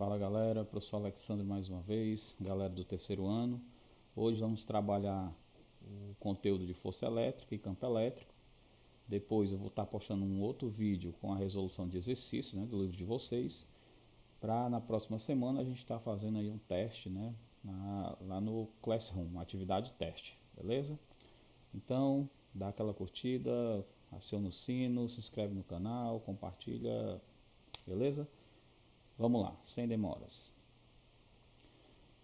Fala galera, professor Alexandre mais uma vez, galera do terceiro ano. Hoje vamos trabalhar o conteúdo de força elétrica e campo elétrico. Depois eu vou estar postando um outro vídeo com a resolução de exercícios, do livro de vocês. Para na próxima semana a gente estar fazendo aí um teste, lá no Classroom, uma atividade teste, beleza? Então, dá aquela curtida, aciona o sino, se inscreve no canal, compartilha, beleza? Vamos lá, sem demoras.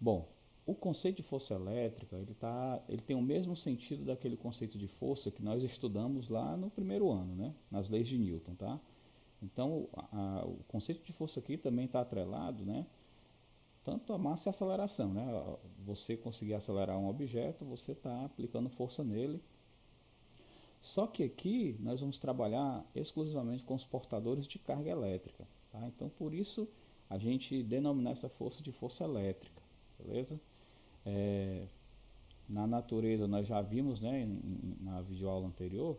Bom, o conceito de força elétrica, ele tem o mesmo sentido daquele conceito de força que nós estudamos lá no primeiro ano, nas leis de Newton, tá? Então, o conceito de força aqui também está atrelado, tanto a massa e a aceleração, Você conseguir acelerar um objeto, você está aplicando força nele. Só que aqui nós vamos trabalhar exclusivamente com os portadores de carga elétrica, tá? Então, por isso a gente denomina essa força de força elétrica, beleza? Na natureza nós já vimos, na videoaula anterior,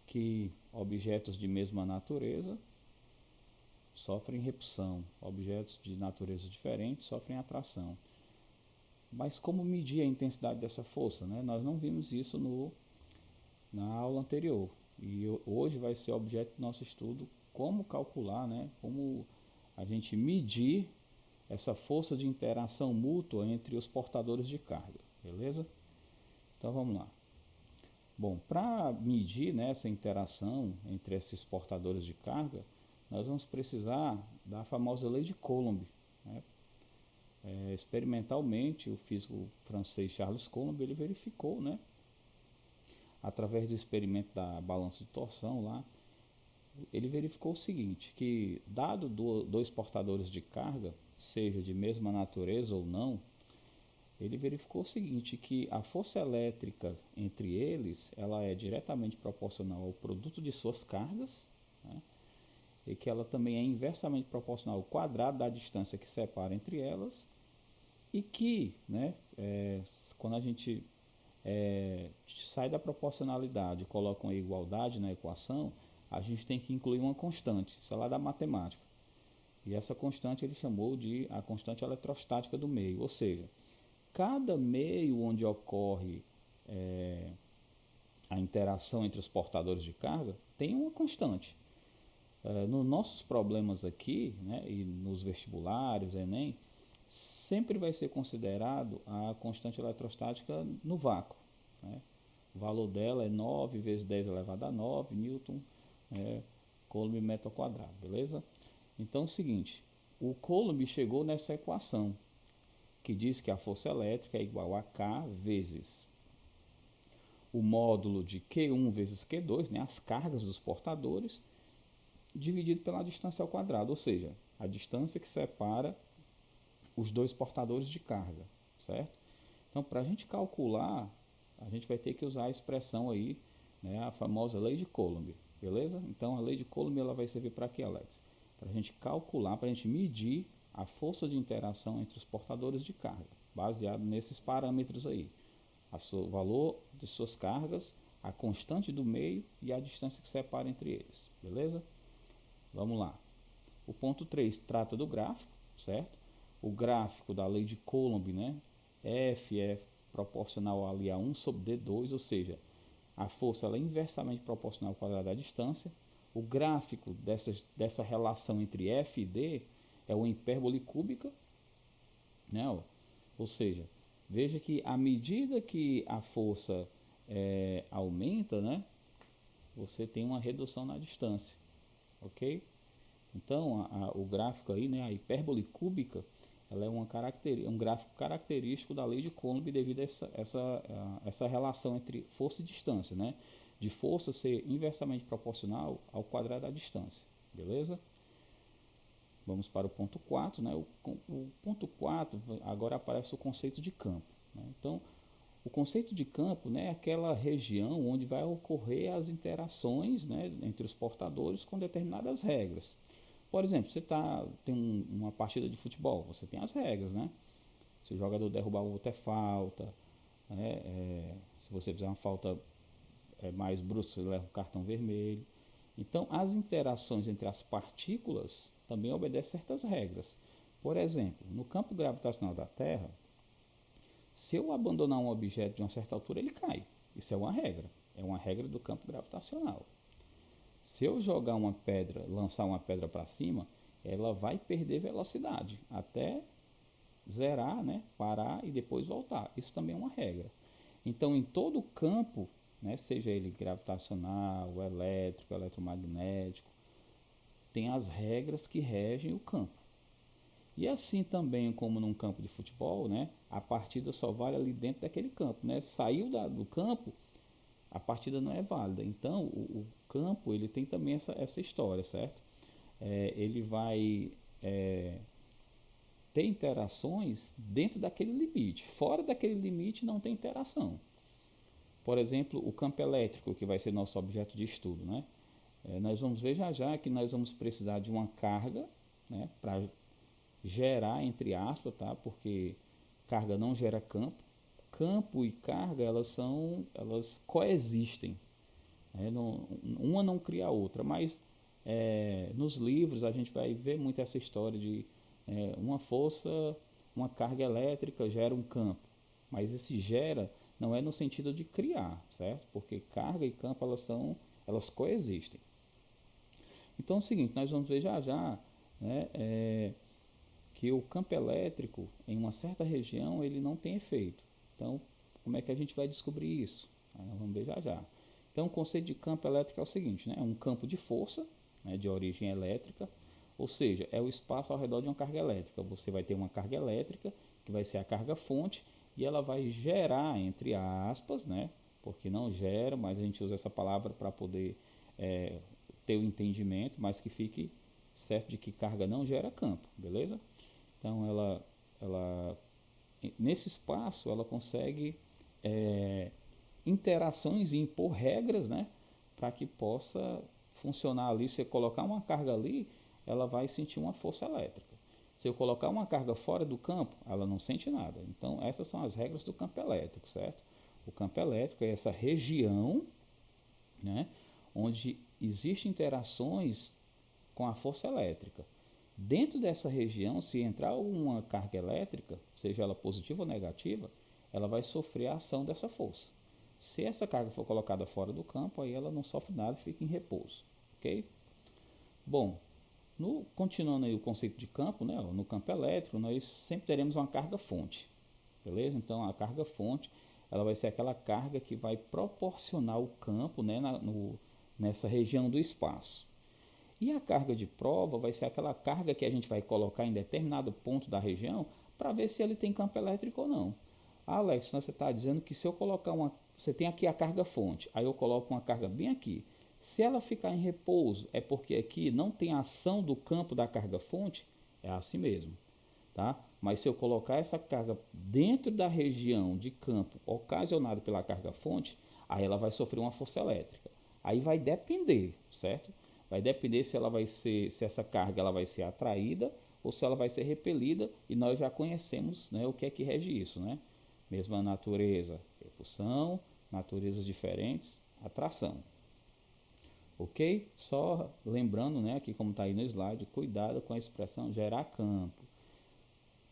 que objetos de mesma natureza sofrem repulsão, objetos de natureza diferente sofrem atração. Mas como medir a intensidade dessa força, Nós não vimos isso na aula anterior. E hoje vai ser objeto do nosso estudo como calcular, como a gente medir essa força de interação mútua entre os portadores de carga, beleza? Então vamos lá. Bom, para medir, essa interação entre esses portadores de carga, nós vamos precisar da famosa lei de Coulomb. Experimentalmente, o físico francês Charles Coulomb ele verificou, através do experimento da balança de torção lá, ele verificou o seguinte, que dado dois portadores de carga, seja de mesma natureza ou não, ele verificou o seguinte, que a força elétrica entre eles, ela é diretamente proporcional ao produto de suas cargas, e que ela também é inversamente proporcional ao quadrado da distância que separa entre elas, e que, quando a gente sai da proporcionalidade e coloca uma igualdade na equação, a gente tem que incluir uma constante, isso é lá da matemática. E essa constante ele chamou de a constante eletrostática do meio, ou seja, cada meio onde ocorre a interação entre os portadores de carga tem uma constante. Nos nossos problemas aqui, e nos vestibulares, Enem, sempre vai ser considerado a constante eletrostática no vácuo. O valor dela é 9 vezes 10 elevado a 9 Newton Coulomb metro ao quadrado, beleza? Então é o seguinte, o Coulomb chegou nessa equação, que diz que a força elétrica é igual a K vezes o módulo de Q1 vezes Q2, as cargas dos portadores, dividido pela distância ao quadrado, ou seja, a distância que separa os dois portadores de carga, certo? Então, para a gente calcular, a gente vai ter que usar a expressão aí, a famosa lei de Coulomb, beleza? Então, a lei de Coulomb ela vai servir para quê, Alex? Para a gente calcular, para a gente medir a força de interação entre os portadores de carga, baseado nesses parâmetros aí. O valor de suas cargas, a constante do meio e a distância que separa entre eles, beleza? Vamos lá. O ponto 3 trata do gráfico, certo? O gráfico da lei de Coulomb, F é proporcional ali a 1 sobre D2, ou seja, a força ela é inversamente proporcional ao quadrado da distância. O gráfico dessa relação entre F e D é uma hipérbole cúbica, ou seja, veja que à medida que a força aumenta, você tem uma redução na distância, ok? Então, o gráfico aí, a hipérbole cúbica, ela é um gráfico característico da lei de Coulomb devido a essa relação entre força e distância, de força ser inversamente proporcional ao quadrado da distância, beleza? Vamos para o ponto 4, o ponto 4, agora aparece o conceito de campo. Então, o conceito de campo é aquela região onde vai ocorrer as interações entre os portadores com determinadas regras. Por exemplo, tem uma partida de futebol, você tem as regras, Se o jogador derrubar o outro é falta, se você fizer uma falta mais brusca, você leva um cartão vermelho. Então, as interações entre as partículas também obedecem certas regras. Por exemplo, no campo gravitacional da Terra, se eu abandonar um objeto de uma certa altura, ele cai. Isso é uma regra. É uma regra do campo gravitacional. Se eu jogar uma pedra, lançar uma pedra para cima, ela vai perder velocidade até zerar, né, parar e depois voltar. Isso também é uma regra. Então, em todo o campo, né, seja ele gravitacional, elétrico, eletromagnético, tem as regras que regem o campo. E assim também como num campo de futebol, né, a partida só vale ali dentro daquele campo. Né? Saiu do campo, a partida não é válida. Então, o campo ele tem também essa história, certo? Ele vai ter interações dentro daquele limite. Fora daquele limite não tem interação. Por exemplo, o campo elétrico, que vai ser nosso objeto de estudo. Né? Nós vamos ver já já que nós vamos precisar de uma carga, né, para gerar, entre aspas, tá? Porque carga não gera campo. Campo e carga, elas coexistem. Né? Uma não cria a outra, mas nos livros a gente vai ver muito essa história de uma força, uma carga elétrica gera um campo. Mas esse gera não é no sentido de criar, certo? Porque carga e campo elas coexistem. Então é o seguinte, nós vamos ver já já, né, que o campo elétrico em uma certa região ele não tem efeito. Então, como é que a gente vai descobrir isso? Vamos ver já já. Então, o conceito de campo elétrico é o seguinte, né? É um campo de força, né, de origem elétrica, ou seja, é o espaço ao redor de uma carga elétrica. Você vai ter uma carga elétrica, que vai ser a carga fonte, e ela vai gerar, entre aspas, né? Porque não gera, mas a gente usa essa palavra para poder ter o entendimento, mas que fique certo de que carga não gera campo, beleza? Então ela nesse espaço ela consegue interações e impor regras, né, para que possa funcionar ali. Se eu colocar uma carga ali, ela vai sentir uma força elétrica. Se eu colocar uma carga fora do campo, ela não sente nada. Então essas são as regras do campo elétrico, certo? O campo elétrico é essa região, né, onde existem interações com a força elétrica. Dentro dessa região, se entrar uma carga elétrica, seja ela positiva ou negativa, ela vai sofrer a ação dessa força. Se essa carga for colocada fora do campo, aí ela não sofre nada e fica em repouso. Ok? Bom, continuando aí o conceito de campo, né, no campo elétrico, nós sempre teremos uma carga fonte. Beleza? Então a carga fonte ela vai ser aquela carga que vai proporcionar o campo, né, nessa região do espaço. E a carga de prova vai ser aquela carga que a gente vai colocar em determinado ponto da região para ver se ele tem campo elétrico ou não. Alex, você está dizendo que se eu colocar uma. Você tem aqui a carga fonte, aí eu coloco uma carga bem aqui. Se ela ficar em repouso, é porque aqui não tem ação do campo da carga fonte? É assim mesmo. Tá? Mas se eu colocar essa carga dentro da região de campo ocasionada pela carga fonte, aí ela vai sofrer uma força elétrica. Aí vai depender, certo? Vai depender se ela vai ser, se essa carga ela vai ser atraída ou se ela vai ser repelida, e nós já conhecemos, né, o que é que rege isso, né? Mesma natureza, repulsão, naturezas diferentes, atração. Ok? Só lembrando, né, aqui como está aí no slide, cuidado com a expressão gerar campo.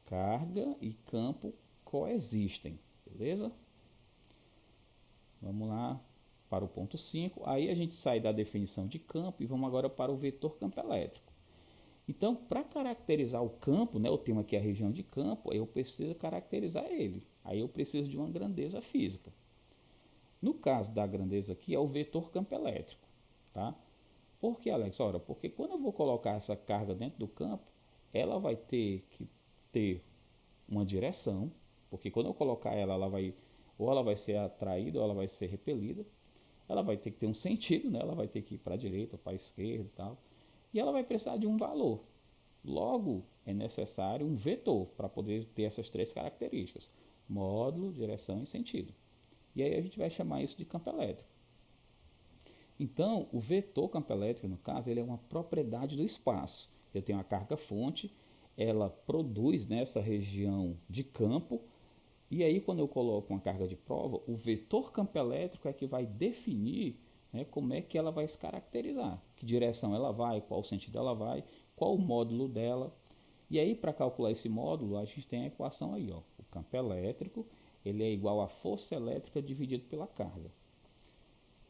Carga e campo coexistem, beleza? Vamos lá para o ponto 5. Aí a gente sai da definição de campo e vamos agora para o vetor campo elétrico. Então, para caracterizar o campo, né, o tema aqui é a região de campo, eu preciso caracterizar ele. Aí eu preciso de uma grandeza física. No caso da grandeza aqui é o vetor campo elétrico, tá? Por que, Alex? Ora, porque quando eu vou colocar essa carga dentro do campo, ela vai ter que ter uma direção, porque quando eu colocar ela, ou ela vai ser atraída ou ela vai ser repelida. Ela vai ter que ter um sentido, né? Ela vai ter que ir para a direita ou para a esquerda e tal. E ela vai precisar de um valor. Logo, é necessário um vetor para poder ter essas três características: módulo, direção e sentido. E aí a gente vai chamar isso de campo elétrico. Então, o vetor campo elétrico, no caso, ele é uma propriedade do espaço. Eu tenho a carga fonte, ela produz nessa região de campo, e aí quando eu coloco uma carga de prova, o vetor campo elétrico é que vai definir, né, como é que ela vai se caracterizar, que direção ela vai, qual sentido ela vai, qual o módulo dela. E aí, para calcular esse módulo, a gente tem a equação aí, ó. O campo elétrico, ele é igual a força elétrica dividido pela carga.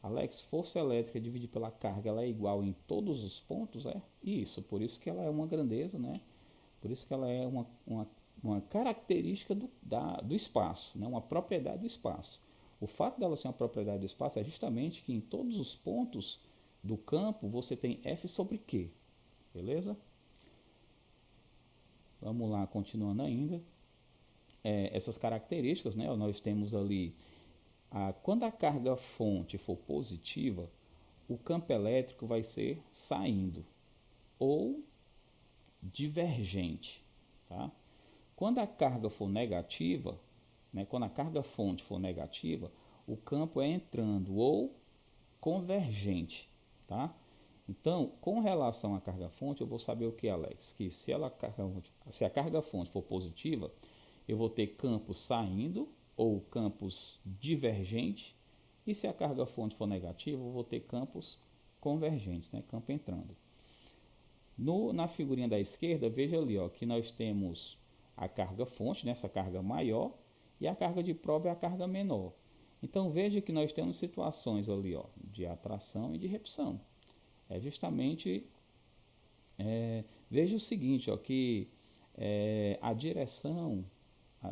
Alex, força elétrica dividida pela carga, ela é igual em todos os pontos, é? Isso, por isso que ela é uma grandeza, né? Por isso que ela é uma característica do espaço, né? Uma propriedade do espaço. O fato dela ser uma propriedade do espaço é justamente que em todos os pontos do campo você tem F sobre Q, beleza? Vamos lá, continuando ainda. Essas características, né? Nós temos ali, quando a carga fonte for positiva, o campo elétrico vai ser saindo ou divergente, tá? Quando a carga for negativa, né, quando a carga fonte for negativa, o campo é entrando ou convergente, tá? Então, com relação à carga fonte, eu vou saber o que, Alex? Que se a carga fonte for positiva, eu vou ter campos saindo ou campos divergentes, e se a carga fonte for negativa, eu vou ter campos convergentes, né? Campo entrando. Na figurinha da esquerda, veja ali, ó, que nós temos a carga fonte, né, essa carga maior, e a carga de prova é a carga menor. Então veja que nós temos situações ali, ó, de atração e de repulsão. É justamente, veja o seguinte, ó, que a direção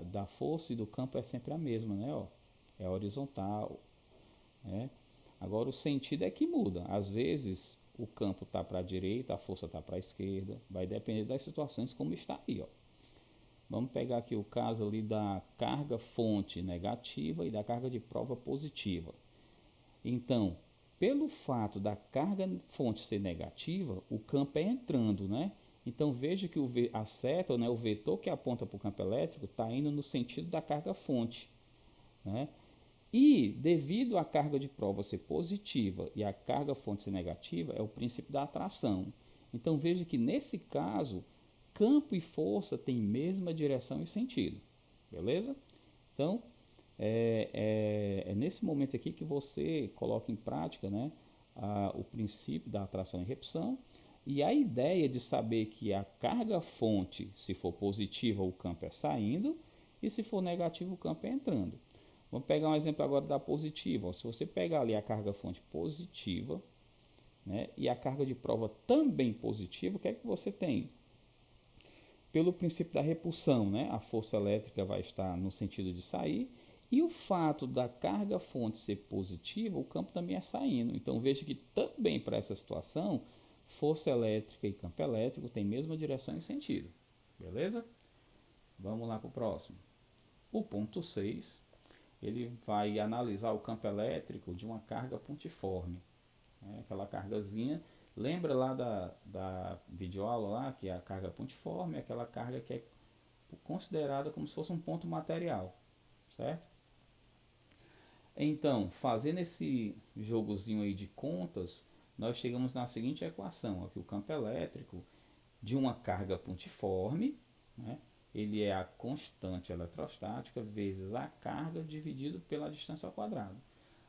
da força e do campo é sempre a mesma, né, ó, é horizontal, né? Agora o sentido é que muda. Às vezes o campo está para a direita, a força está para a esquerda. Vai depender das situações como está aí, ó. Vamos pegar aqui o caso ali da carga fonte negativa e da carga de prova positiva. Então, pelo fato da carga fonte ser negativa, o campo é entrando, né? Então veja que a seta, né, o vetor que aponta para o campo elétrico está indo no sentido da carga fonte, né? E devido à carga de prova ser positiva e a carga fonte ser negativa, é o princípio da atração. Então veja que nesse caso, campo e força têm mesma direção e sentido. Beleza? Então, é nesse momento aqui que você coloca em prática, né, o princípio da atração e repulsão. E a ideia de saber que a carga fonte, se for positiva, o campo é saindo, e se for negativo, o campo é entrando. Vamos pegar um exemplo agora da positiva. Se você pegar ali a carga fonte positiva, né, e a carga de prova também positiva, o que é que você tem? Pelo princípio da repulsão, né, a força elétrica vai estar no sentido de sair, e o fato da carga fonte ser positiva, o campo também é saindo. Então veja que também para essa situação, força elétrica e campo elétrico têm a mesma direção e sentido. Beleza? Vamos lá para o próximo. O ponto 6, ele vai analisar o campo elétrico de uma carga pontiforme, né? Aquela cargazinha, lembra lá da videoaula lá, que a carga pontiforme é aquela carga que é considerada como se fosse um ponto material, certo? Então, fazendo esse jogozinho aí de contas, nós chegamos na seguinte equação, ó, que o campo elétrico de uma carga pontiforme, né, ele é a constante eletrostática vezes a carga dividido pela distância ao quadrado.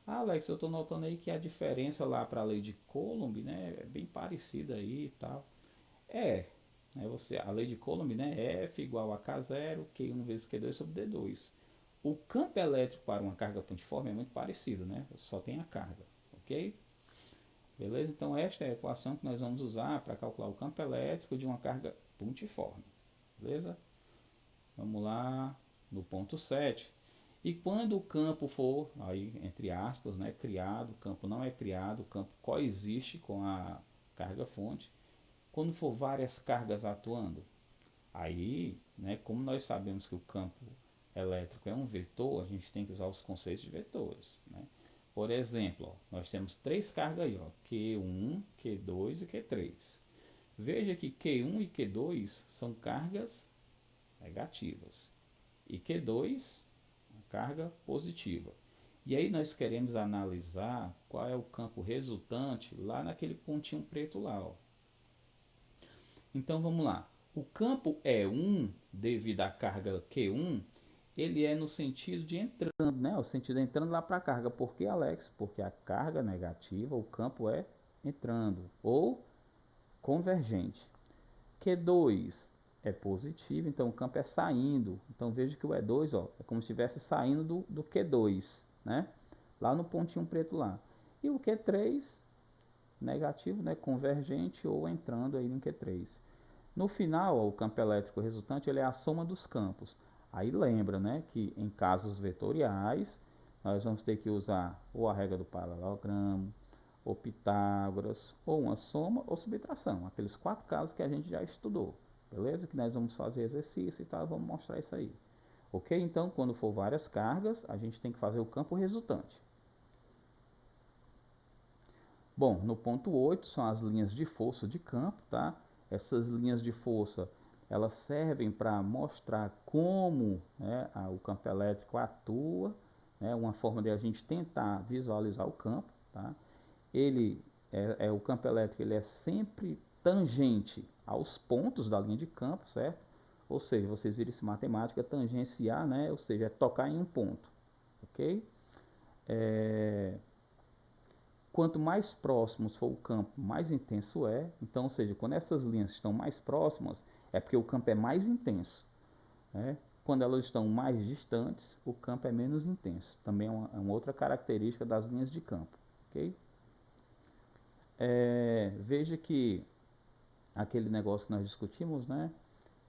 Alex, eu estou notando aí que a diferença lá para a lei de Coulomb, né, é bem parecida aí e tal. É, a lei de Coulomb, né, é F igual a K0, Q1 vezes Q2 sobre D2. O campo elétrico para uma carga pontiforme é muito parecido, né? Só tem a carga, ok? Beleza? Então esta é a equação que nós vamos usar para calcular o campo elétrico de uma carga pontiforme. Beleza? Vamos lá no ponto 7. E quando o campo for, aí entre aspas, né, criado, o campo não é criado, o campo coexiste com a carga fonte. Quando for várias cargas atuando, aí, né, como nós sabemos que o campo elétrico é um vetor, a gente tem que usar os conceitos de vetores, né? Por exemplo, ó, nós temos três cargas aí, ó, Q1, Q2 e Q3. Veja que Q1 e Q2 são cargas negativas e Q2 uma carga positiva. E aí nós queremos analisar qual é o campo resultante lá naquele pontinho preto lá, ó. Então vamos lá. O campo E1, devido à carga Q1, ele é no sentido de entrando, né? O sentido é entrando lá para a carga. Por que, Alex? Porque a carga negativa, o campo é entrando ou convergente. Q2 é positivo, então o campo é saindo. Então veja que o E2, ó, é como se estivesse saindo do Q2, né? Lá no pontinho preto lá. E o Q3 negativo, né, convergente ou entrando aí no Q3. No final, ó, o campo elétrico resultante ele é a soma dos campos. Aí lembra, né, que em casos vetoriais nós vamos ter que usar ou a regra do paralelogramo, ou Pitágoras, ou uma soma ou subtração. Aqueles 4 casos que a gente já estudou, beleza? Que nós vamos fazer exercício e tal, vamos mostrar isso aí. Ok? Então, quando for várias cargas, a gente tem que fazer o campo resultante. Bom, no ponto 8 são as linhas de força de campo, tá? Essas linhas de força, elas servem para mostrar como, né, o campo elétrico atua, né? Uma forma de a gente tentar visualizar o campo, tá? Ele o campo elétrico ele é sempre tangente aos pontos da linha de campo, certo? Ou seja, vocês viram isso em matemática, tangenciar, né? Ou seja, é tocar em um ponto, ok? É, quanto mais próximos for o campo, mais intenso é. Então, ou seja, quando essas linhas estão mais próximas, é porque o campo é mais intenso, né? Quando elas estão mais distantes, o campo é menos intenso. Também é uma outra característica das linhas de campo, ok? Veja que aquele negócio que nós discutimos, né?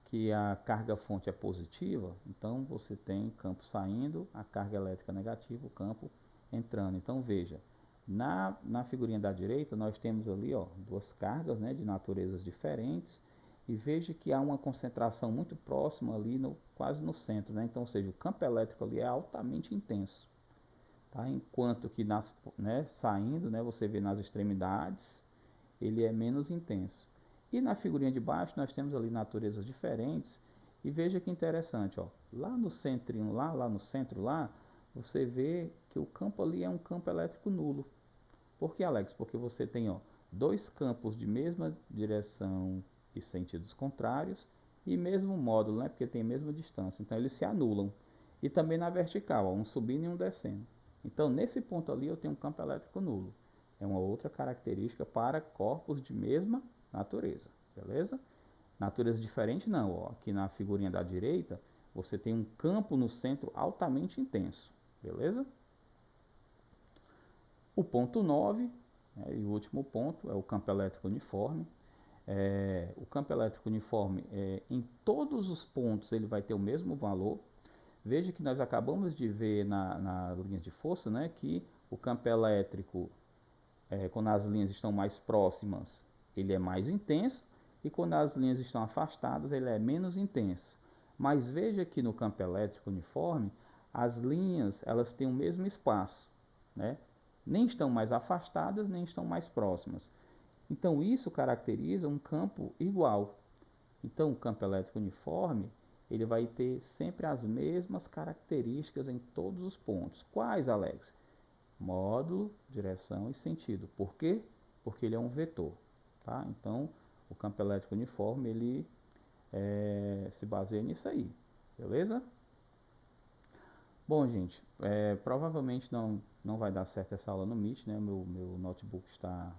Que a carga fonte é positiva, então você tem campo saindo, a carga elétrica negativa, o campo entrando. Então veja, na figurinha da direita nós temos ali, ó, duas cargas, né, de naturezas diferentes, e veja que há uma concentração muito próxima ali, quase no centro, né? Então, ou seja, o campo elétrico ali é altamente intenso, tá? Enquanto que saindo, né, você vê nas extremidades, ele é menos intenso. E na figurinha de baixo nós temos ali naturezas diferentes. E veja que interessante, ó, lá no centrinho, lá no centro lá, você vê que o campo ali é um campo elétrico nulo. Por que, Alex? Porque você tem, ó, dois campos de mesma direção e sentidos contrários e mesmo módulo, né? Porque tem a mesma distância. Então eles se anulam. E também na vertical, ó, um subindo e um descendo. Então nesse ponto ali eu tenho um campo elétrico nulo. É uma outra característica para corpos de mesma natureza, beleza? Natureza diferente não, ó. Aqui na figurinha da direita, você tem um campo no centro altamente intenso, beleza? O ponto 9, né, e o último ponto, é o campo elétrico uniforme. O campo elétrico uniforme, em todos os pontos, ele vai ter o mesmo valor. Veja que nós acabamos de ver na linha de força, né, que o campo elétrico, quando as linhas estão mais próximas, ele é mais intenso, e quando as linhas estão afastadas, ele é menos intenso. Mas veja que no campo elétrico uniforme, as linhas elas têm o mesmo espaço, né? Nem estão mais afastadas, nem estão mais próximas. Então isso caracteriza um campo igual. Então o campo elétrico uniforme, ele vai ter sempre as mesmas características em todos os pontos. Quais, Alex? Módulo, direção e sentido. Por quê? Porque ele é um vetor, tá? Então o campo elétrico uniforme, ele se baseia nisso aí, beleza? Bom, gente, provavelmente não vai dar certo essa aula no Meet, né? Meu notebook está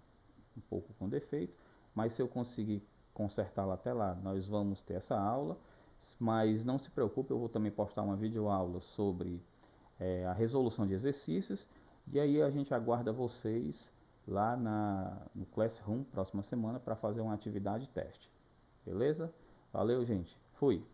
um pouco com defeito, mas se eu conseguir consertá-la até lá, nós vamos ter essa aula. Mas não se preocupe, eu vou também postar uma videoaula sobre a resolução de exercícios, e aí a gente aguarda vocês lá no Classroom próxima semana para fazer uma atividade teste. Beleza? Valeu, gente. Fui.